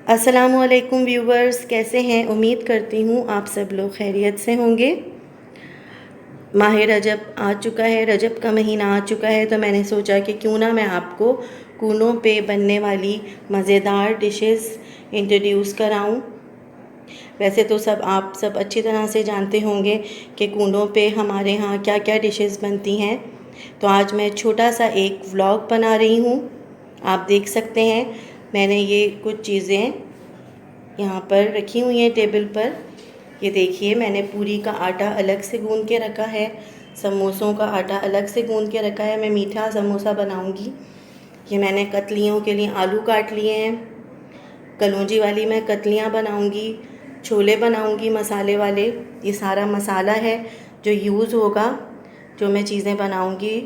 अस्सलामुअलैकुम व्यूवर्स, कैसे हैं? उम्मीद करती हूँ आप सब लोग खैरियत से होंगे। माह रजब आ चुका है, रजब का महीना आ चुका है, तो मैंने सोचा कि क्यों ना मैं आपको कूनों पे बनने वाली मज़ेदार डिशेस इंट्रोड्यूस कराऊं। वैसे तो आप सब अच्छी तरह से जानते होंगे कि कूनों पे हमारे यहाँ क्या क्या डिशेस बनती हैं। तो आज मैं छोटा सा एक व्लॉग बना रही हूँ। आप देख सकते हैं, मैंने ये कुछ चीज़ें यहाँ पर रखी हुई हैं टेबल पर। ये देखिए, मैंने पूरी का आटा अलग से गूंद के रखा है, समोसों का आटा अलग से गूंद के रखा है। मैं मीठा समोसा बनाऊंगी। ये मैंने कतलियों के लिए आलू काट लिए हैं। कलौंजी वाली मैं कतलियाँ बनाऊंगी, छोले बनाऊंगी मसाले वाले। ये सारा मसाला है जो यूज़ होगा, जो मैं चीज़ें बनाऊंगी,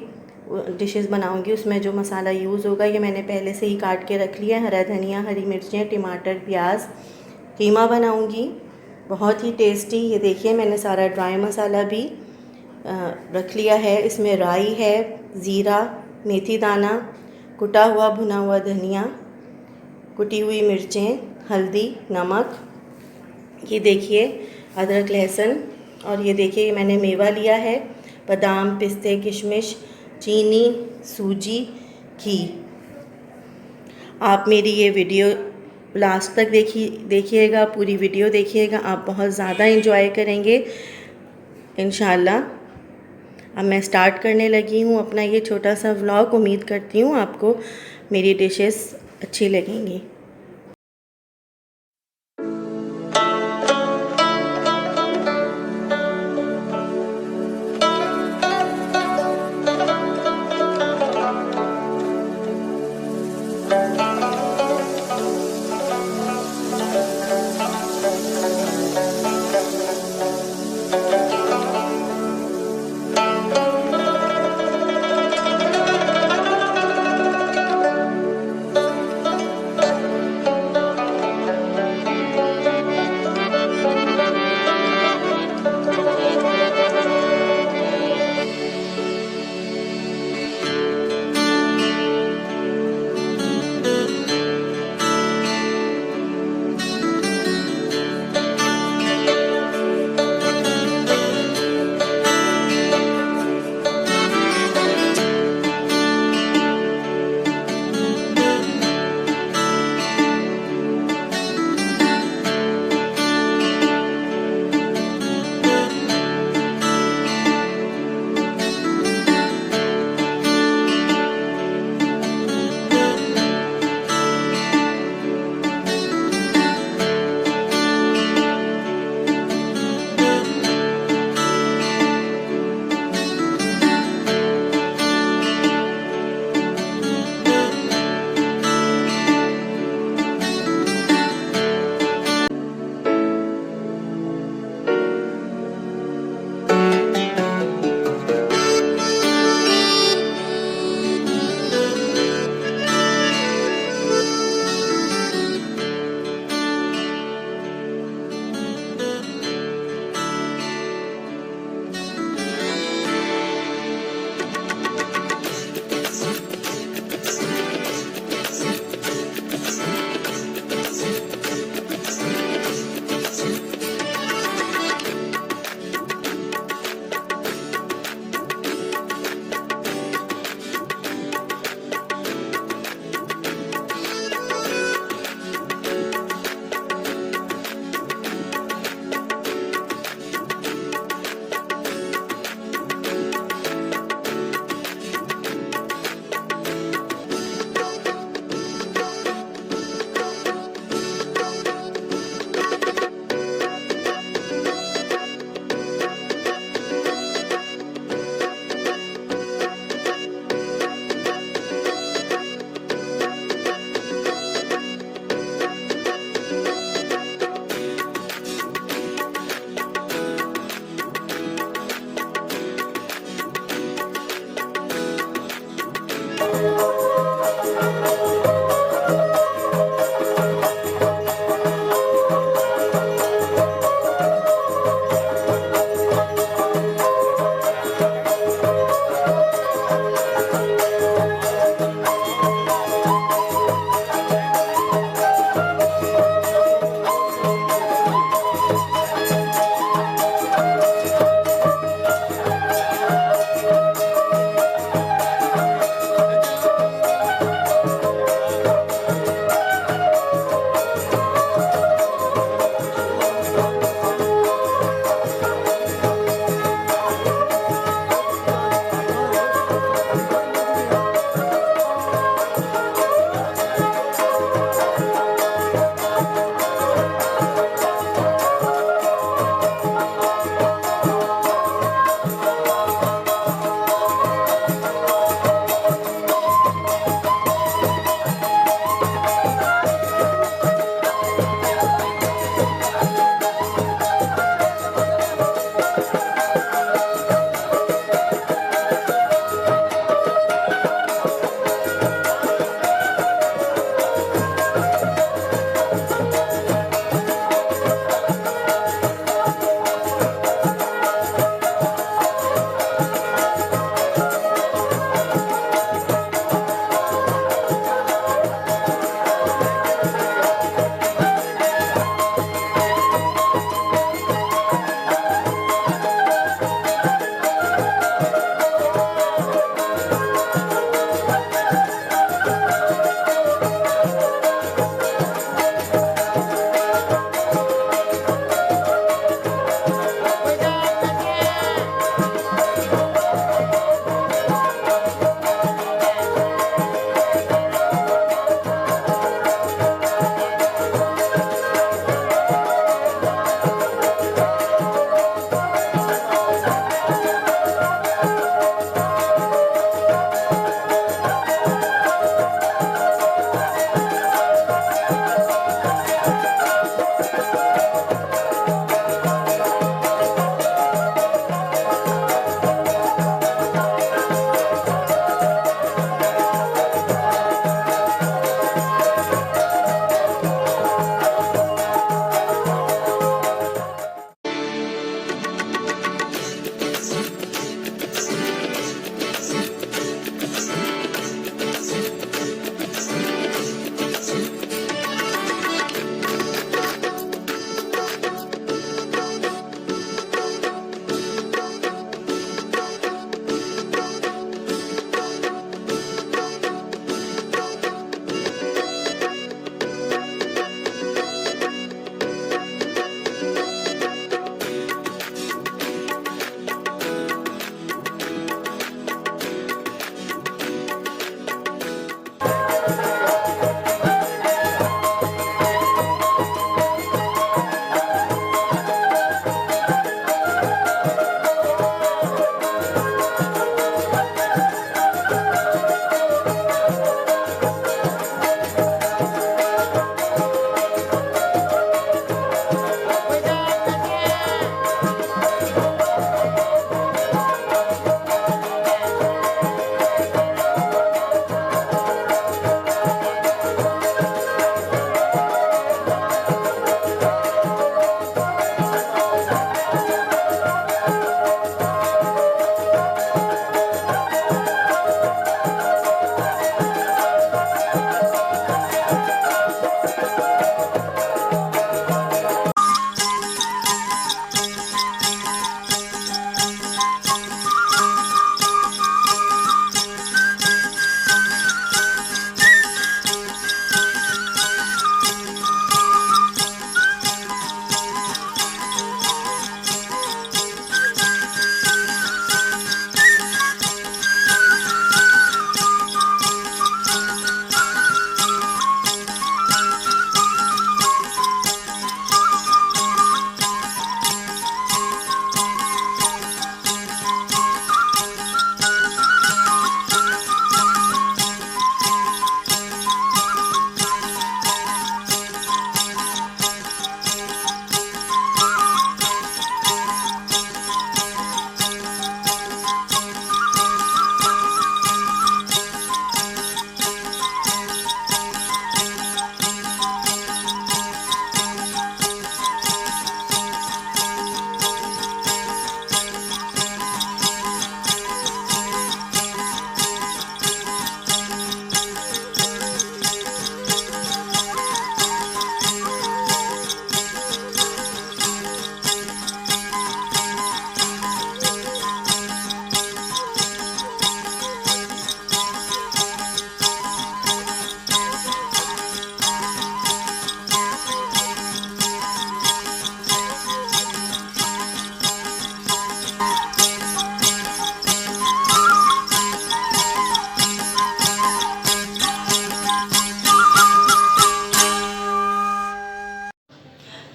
डिशेस बनाऊंगी, उसमें जो मसाला यूज़ होगा ये मैंने पहले से ही काट के रख लिया है। हरा धनिया, हरी मिर्चें, टमाटर, प्याज। कीमा बनाऊंगी, बहुत ही टेस्टी। ये देखिए, मैंने सारा ड्राई मसाला भी रख लिया है। इसमें राई है, ज़ीरा, मेथी दाना, कुटा हुआ भुना हुआ धनिया, कुटी हुई मिर्चें, हल्दी, नमक। ये देखिए, अदरक, लहसुन। और ये देखिए, ये मैंने मेवा लिया है, बादाम, पिस्ते, किशमिश, चीनी, सूजी, घी। आप मेरी ये वीडियो लास्ट तक देखिएगा, पूरी वीडियो देखिएगा, आप बहुत ज़्यादा एंजॉय करेंगे इंशाल्लाह। अब मैं स्टार्ट करने लगी हूँ अपना ये छोटा सा व्लॉग। उम्मीद करती हूँ आपको मेरी डिशेस अच्छी लगेंगी।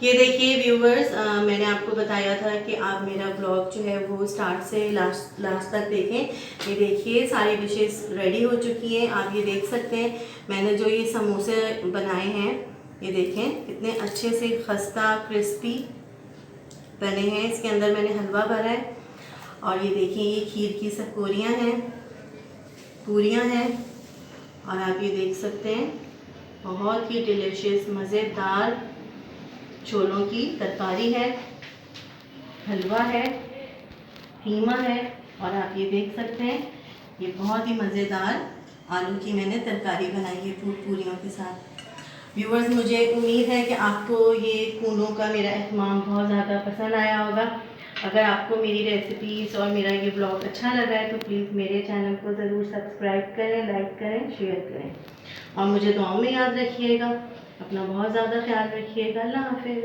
ये देखिए व्यूवर्स, मैंने आपको बताया था कि आप मेरा ब्लॉग जो है वो स्टार्ट से लास्ट तक देखें। ये देखिए सारी डिशेस रेडी हो चुकी हैं, आप ये देख सकते हैं। मैंने जो ये समोसे बनाए हैं, ये देखें कितने अच्छे से खस्ता क्रिस्पी बने हैं। इसके अंदर मैंने हलवा भरा है और ये देखिए ये खीर की सकोरियाँ हैं, पूरियाँ हैं, और आप ये देख सकते हैं बहुत ही डिलीशियस मज़ेदार छोलों की तरकारी है, हलवा है, कीमा है, और आप ये देख सकते हैं ये बहुत ही मज़ेदार आलू की मैंने तरकारी बनाई है पूरियों के साथ। व्यूअर्स, मुझे उम्मीद है कि आपको ये कूनों का मेरा एहतमाम बहुत ज़्यादा पसंद आया होगा। अगर आपको मेरी रेसिपीज़ और मेरा ये ब्लॉग अच्छा लगा है तो प्लीज़ मेरे चैनल को ज़रूर सब्सक्राइब करें, लाइक करें, शेयर करें, और मुझे दुआओं में याद रखिएगा। अपना बहुत ज़्यादा ख्याल रखिएगा। अल्लाह हाफ़िज़।